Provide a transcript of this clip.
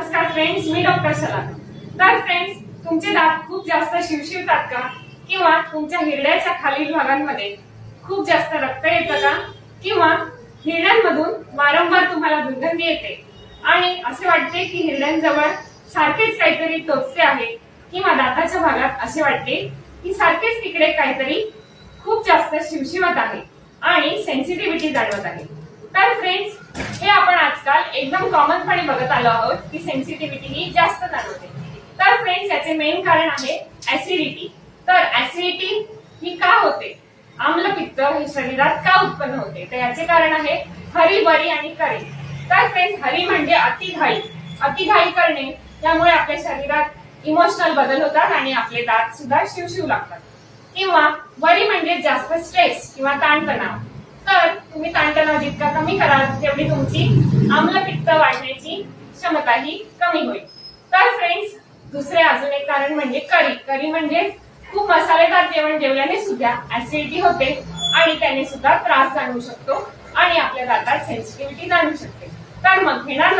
नमस्कार फ्रेंड्स, मी डॉक्टर सलाम। तर फ्रेंड्स, तुमचे दात खूप जास्त शिवशिवतात का? किंवा तुमच्या हिरड्याच्या खालील भागांमध्ये खूप जास्त रक्त येतं का? किंवा हिरड्यांमधून वारंवार तुम्हाला दुर्गंधी येते आणि असे वाटते की हिरड्यांजवळ सारखेच काहीतरी टोचते आहे, किंवा दाताच्या भागात असे वाटते की सारखेच तिकडे काहीतरी खूप जास्त शिवशिवत आहे आणि सेन्सिटिव्हिटी जाणवत आहे। तर फ्रेंड्स, हे आपण आजकाल एकदम कॉमनपणे बघत आलो आहोत की सेन्सिटिव्हिटी ही जास्त जाणवते। तर फ्रेंड्स, याचे मेन कारण आहे ऍसिडिटी। तर ऍसिडिटी ही का होते, आम्लपित्त हे शरीरात का उत्पन्न होते, तर याचे कारण आहे हरी, बरी आणि करी। तर फ्रेंड्स, हरी म्हणजे अतिघाई करणे, त्यामुळे आपल्या शरीरात इमोशनल बदल होतात आणि आपले दात सुद्धा शिवशिव लागतात। किंवा बरी म्हणजे जास्त स्ट्रेस किंवा ताणतणाव। तर तुम्ही ताणतणाव जितका कमी कराल तेवढी तुमची आम्लपित्त वाढण्याची क्षमता ही कमी होईल। तर फ्रेंड्स, दुसरे अजून एक कारण म्हणजे करी म्हणजे खूप मसालेदार जेवण जेवल्याने सुद्धा ऍसिडिटी होते आणि त्याने सुद्धा त्रास जाणवू शकतो आणि आपल्या दातात सेन्सिटिव्हिटी जाणवू शकते। तर मग घेणार